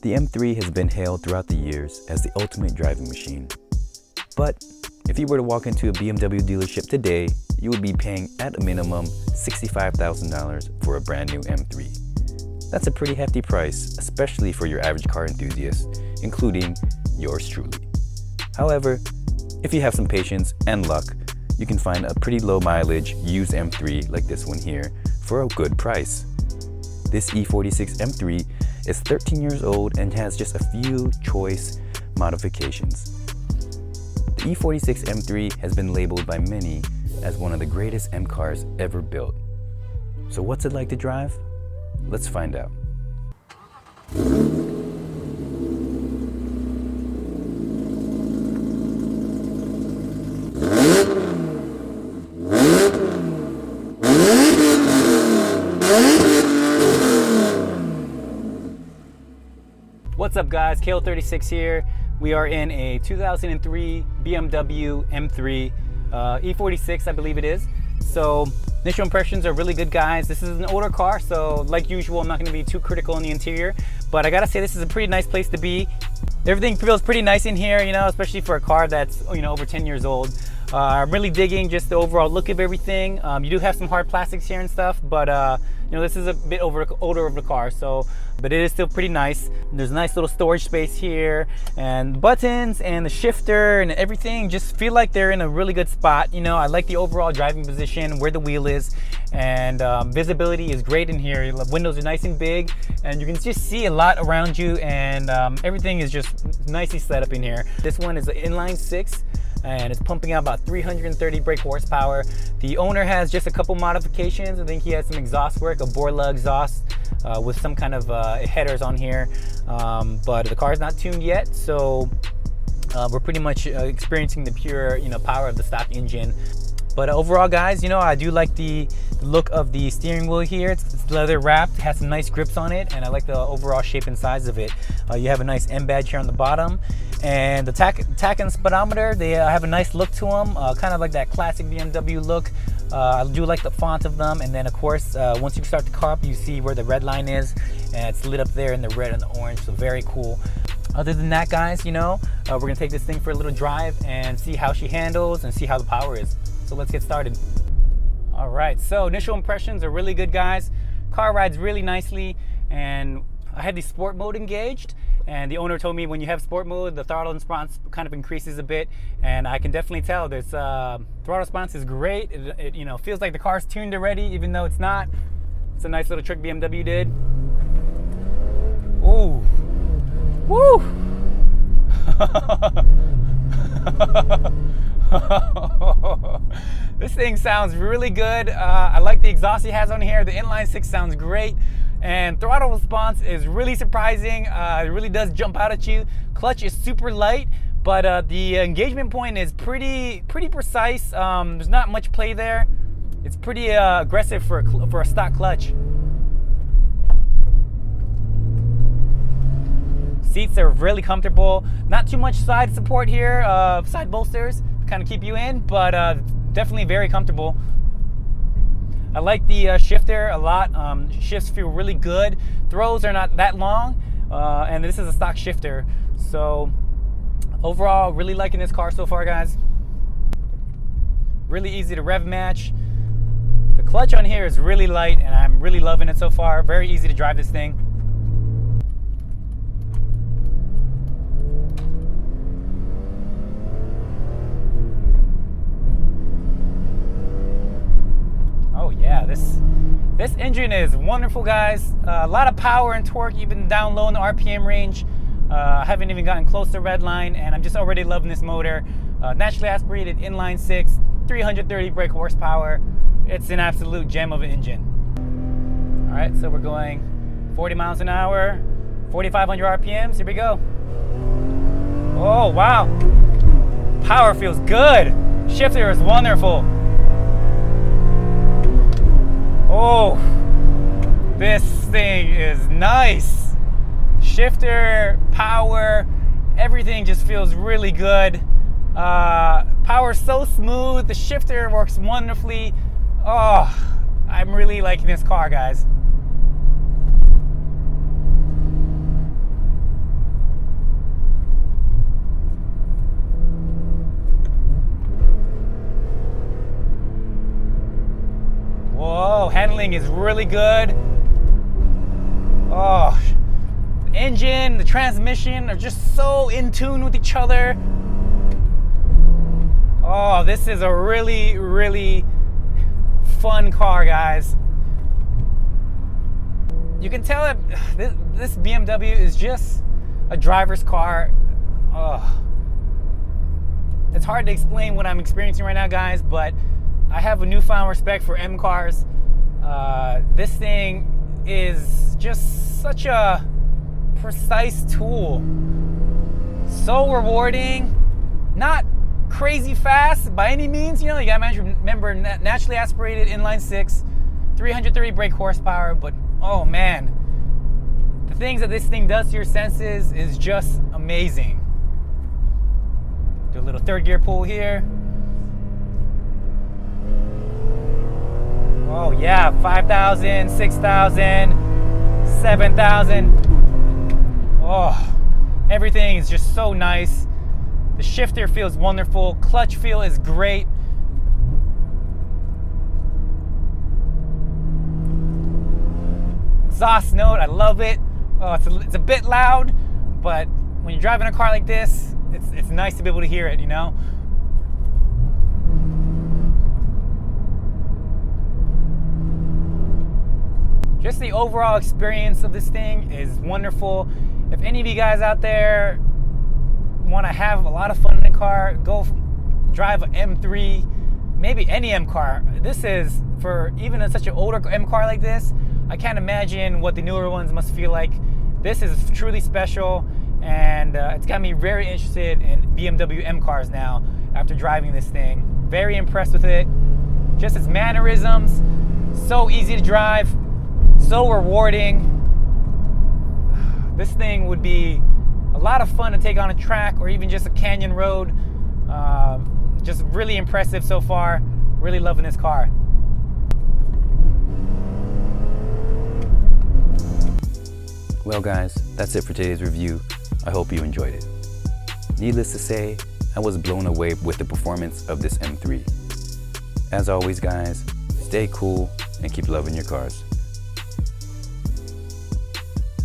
The M3 has been hailed throughout the years as the ultimate driving machine. But if you were to walk into a BMW dealership today, you would be paying at a minimum $65,000 for a brand new M3. That's a pretty hefty price, especially for your average car enthusiast, including yours truly. However, if you have some patience and luck, you can find a pretty low mileage used M3 like this one here for a good price. This E46 M3 is 13 years old and has just a few choice modifications. The E46 M3 has been labeled by many as one of the greatest M cars ever built. So what's it like to drive? Let's find out. What's up guys, KO36 here. We are in a 2003 BMW M3 E46, I believe it is. So initial impressions are really good, guys. This is an older car, so like usual, I'm not gonna be too critical on the interior, but I gotta say this is a pretty nice place to be. Everything feels pretty nice in here, you know, especially for a car that's, you know, over 10 years old. I'm really digging just the overall look of everything. You do have some hard plastics here and stuff, but you know, this is a bit older of the car, so but it is still pretty nice. There's a nice little storage space here, and the buttons and the shifter and everything just feel like they're in a really good spot. You know, I like the overall driving position, where the wheel is, and visibility is great in here. The windows are nice and big, and you can just see a lot around you, and everything is just nicely set up in here. This one is an Inline 6. And it's pumping out about 330 brake horsepower. The owner has just a couple modifications. I think he has some exhaust work, a Borla exhaust with some kind of headers on here. But the car is not tuned yet, so we're pretty much experiencing the pure, you know, power of the stock engine. But overall, guys, you know, I do like the look of the steering wheel here. It's leather wrapped, has some nice grips on it, and I like the overall shape and size of it. You have a nice M badge here on the bottom, and the tach and speedometer, they have a nice look to them, kind of like that classic BMW look. I do like the font of them, and then of course, once you start the car up, you see where the red line is, and it's lit up there in the red and the orange, so very cool. Other than that, guys, you know, we're gonna take this thing for a little drive and see how she handles and see how the power is. So let's get started. All right, so initial impressions are really good, guys. Car rides really nicely, and I had the sport mode engaged, and the owner told me when you have sport mode, the throttle response kind of increases a bit, and I can definitely tell this throttle response is great. It you know, feels like the car's tuned already, even though it's not. It's a nice little trick BMW did. Ooh, woo! This thing sounds really good. I like the exhaust he has on here. The Inline 6 sounds great, and throttle response is really surprising. It really does jump out at you. Clutch is super light, but the engagement point is pretty precise. There's not much play there. It's pretty aggressive for a stock clutch. Seats are really comfortable. Not too much side support here, side bolsters kind of keep you in, but definitely very comfortable. I like the shifter a lot. Shifts feel really good. Throws are not that long, and this is a stock shifter. So overall, really liking this car so far, guys. Really easy to rev match. The clutch on here is really light, and I'm really loving it so far. Very easy to drive this thing. Oh yeah, this engine is wonderful, guys. A lot of power and torque, even down low in the RPM range. I haven't even gotten close to redline, and I'm just already loving this motor. Naturally aspirated Inline 6, 330 brake horsepower. It's an absolute gem of an engine. All right, so we're going 40 miles an hour, 4,500 RPMs. Here we go. Oh wow, power feels good. Shifter is wonderful. Oh, this thing is nice. Shifter, power, everything just feels really good. Power's so smooth. The shifter works wonderfully. Oh, I'm really liking this car, guys. thing is really good. Oh, the engine, the transmission are just so in tune with each other. Oh, this is a really, really fun car, guys. You can tell that this BMW is just a driver's car. Oh. It's hard to explain what I'm experiencing right now, guys, but I have a newfound respect for M cars. This thing is just such a precise tool. So rewarding, not crazy fast by any means. You know, you gotta remember naturally aspirated inline 6, 330 brake horsepower, but oh man, the things that this thing does to your senses is just amazing. Do a little third gear pull here. Oh yeah, 5,000, 6,000, 7,000. Oh, everything is just so nice. The shifter feels wonderful. Clutch feel is great. Exhaust note, I love it. Oh, it's a bit loud, but when you're driving a car like this, it's nice to be able to hear it, you know? Just the overall experience of this thing is wonderful. If any of you guys out there want to have a lot of fun in a car, go drive an M3, maybe any M car. This is, for even such an older M car like this, I can't imagine what the newer ones must feel like. This is truly special, and it's got me very interested in BMW M cars now after driving this thing. Very impressed with it. Just its mannerisms, so easy to drive, so rewarding. This thing would be a lot of fun to take on a track or even just a canyon road. Just really impressive so far. Really loving this car. Well guys, that's it for today's review. I hope you enjoyed it. Needless to say, I was blown away with the performance of this M3. As always guys, stay cool and keep loving your cars.